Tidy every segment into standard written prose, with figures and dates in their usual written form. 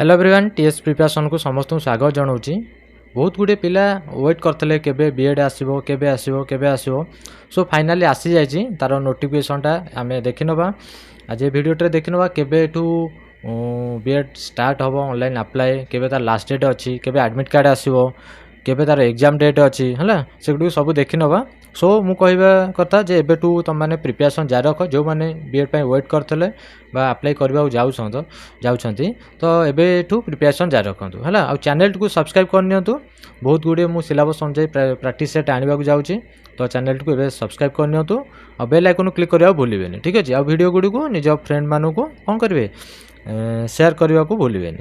Hello everyone TS preparation को समस्त स्वागत जनाऊँगी। बहुत गुड़े पिला वेट करते केबे बीएड आसीबो केबे आसीबो केबे आसीबो सो फाइनाली आसी जाइए तार नोटिफिकेशनटा आम देखी नवा। आज भिडियोटे देखी नवा केबे एठू बीएड स्टार्ट हम ऑनलाइन अप्लाई केबे तार लास्ट डेट अच्छी केबे एडमिट कार्ड आसीबो केबे तार एग्जाम डेट अच्छी है से सब देखी नवा। सो मु कहवा कथा जे एबेठू तुम मैंने प्रिपरेशन जारी रख जो मैंने बीएड वेट करते अप्लाई करने जाऊँगी तो एबेठू प्रिपरेशन जारी रखु है आ चैनल को सब्सक्राइब करनी। बहुत गुड़े मु सिलेबस अनुसार प्रैक्टिस सेट आने को जाऊँगी तो चैनल को एबे सब्सक्राइब करनी और बेल आइकन क्लिक करने भूलें। ठीक अच्छे आ वीडियो गुड़ी को निज फ्रेंड मानू कौन करेंगे शेयर करने को भूलें।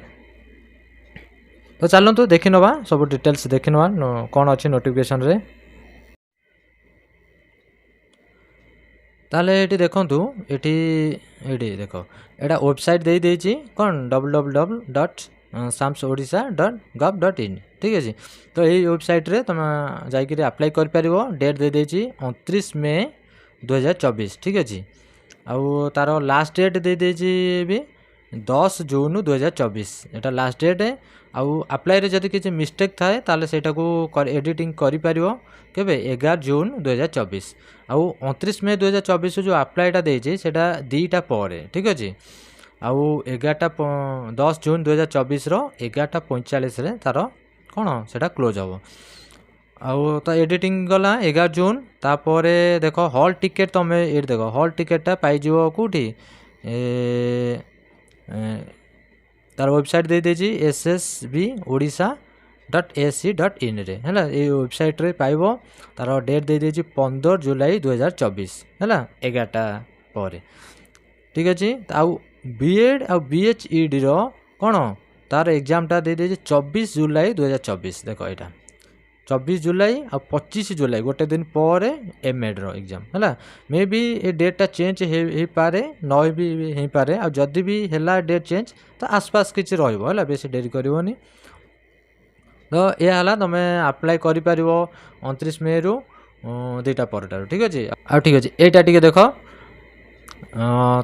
तो चलतु देखी नवा सब डिटेल्स देखी नवा कौन अच्छी नोटिफिकेशन रे। ताले ये देखूँ ये देख एटा वेबसाइट दे देछि कौन www.samsodisha.gov.in। ठीक है। तो यही वेबसाइट रे तुम जाकि अप्लाई कर पार। डेट दे देछि 29 मई 2024। ठीक अच्छे आउ तार लास्ट डेट दे देछि भी 10 जून 2024 एटा लास्ट डेट है। आउ अप्लाई रे जदि किसी मिस्टेक थाए ताले सेटा को एडिटिंग करि पारिबो केबे 11 जून 2024 आउ 29 मई 2024 जो अप्लाईटा देछि सेटा दीटा पर। ठीक अच्छे आउ 10 जून 2024 रो 11:45 रे तार कौन सेटा क्लोज हम आउ तो एडिटिंग गला 11 जून तापर देख हॉल टिकेट तुम ये देख हॉल टिकेटा पाइज कौटी तार वेबसाइट दे देछि ssbodisha.ac.in रे है ये वेबसाइट रे पाइबो। तार डेट दे देछि 15 जुलाई 2024 है 11टा पर। ठीक अच्छे आउ बीएड आ बीएचईडी रो कौन तार एग्जामटा दे देछि 24 जुलाई 2024। देख यहाँ 24 जुलाई आ 25 जुलाई गोटे दिन पर एमएड रो एग्जाम है may be A data change हो पारे न भी हो पारे आ जदि भी है डेट चेंज तो आसपास किसी रहा बेस डेरी करनी। तो यह तुम अप्लाई कर 29 मई रु 2टा पर। ठीक अच्छे आ ठीक अच्छे यहाँ टे देख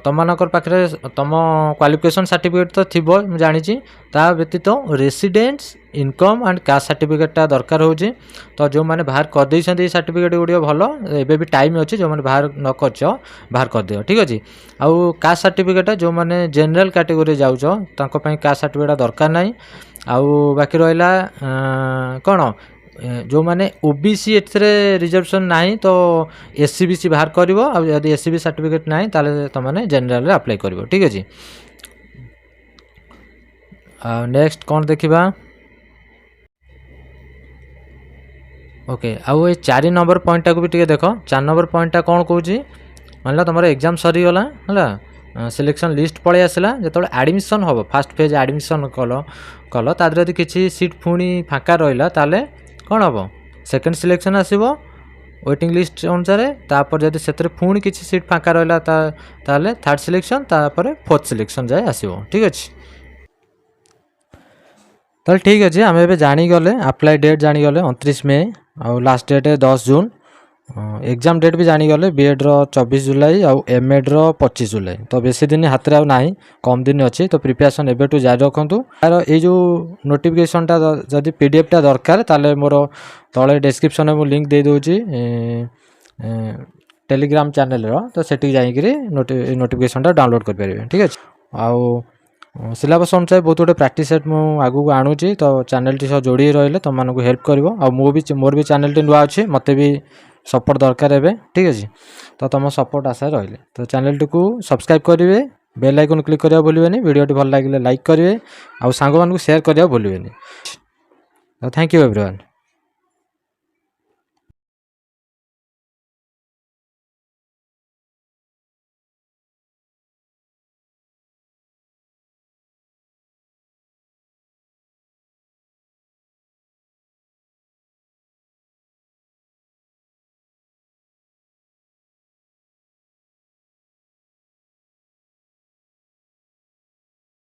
तुम पाखे तुम क्वालिफिकेशन सर्टिफिकेट तो थी जानी ता व्यतीत रेसिडेंस इनकम एंड कास्ट सर्टिफिकेटा दरकार होची। तो जो मैंने बाहर कर देइछन्ती सर्टिफिकेट गुड़िया भल एबे भी टाइम अच्छे जो मैंने बाहर न कर बाहर कर दियो। ठीक अच्छे आउ कास्ट सर्टिफिकेटा जो मैंने जनरल कैटेगरी जाऊँ कास्ट सर्टिफिकेट दरकार नहीं। आउ बाकी रहा कौन जो मैंने ओबीसी एथरे रिजर्वेशन नहीं तो एससीबीसी बाहर करिवो आ यदि एससीबी सर्टिफिकेट नहीं ताले तो मैंने जनरल रे अप्लाई करिवो। ठीक अच्छे नेक्स्ट कौन देखिबा ओके आउ ये 4 नंबर पॉइंटा को भी टे देख 4 नंबर पॉइंटा कौन कौच मान तुम एग्जाम सरीगला है सिलेक्शन लिस्ट पलि आसला जो एडमिशन हम फास्ट फेज एडमिशन कल तादर यदि किसी सीट पुणी फाँका रहा ताले कौन हम सेकेंड सिलेक्शन आसो वेटिंग लिस्ट अनुसार तापर जदि से पुणी किसी सीट फाँका रहा ताले थर्ड सिलेक्शन तापर फोर्थ सिलेक्शन जाए आसो। ठीक अच्छे तो ठीक अच्छे आम ए जानीगले अप्लाई डेट जानीगले 29 मई आउ लास्ट डेट 10 जून एग्जाम डेट भी जानीगले बीएड रो 24 जुलाई आउ एमएड रो 25 जुलाई। तो बेसी दिन हाथ में ना कम दिन अच्छी तो प्रिपरेशन एबेटू जारी रखु। तार ये जो नोटिफिकेशनटा जदि पीडीएफटा दरकार ताले मोर तले डिस्क्रिप्शन में लिंक दे दूची टेलीग्राम चैनल रो तो सेठी जाइकरी नोटिफिकेशनटा डाउनलोड कर पारे। ठीक अच्छे आउ सिलेबस अनुसार बहुत गुटे प्रैक्टिस सेट मु आगु आणुची तो चैनल टी सह जोड़ी रहिले तुम मानक हेल्प करिवो आ मोर भी चैनल टी नुआ अच्छे मते भी सपोर्ट दरकार है। ठीक अच्छे तो तुम सपोर्ट आशा रहिले तो चैनल टी को सब्सक्राइब करेंगे बेल आइकन क्लिक करिया भूलिबेनी वीडियो टी भल लागिले लाइक करेंगे आ सांग मानक शेयर करिया भूलिबेनी। Thank you everyone.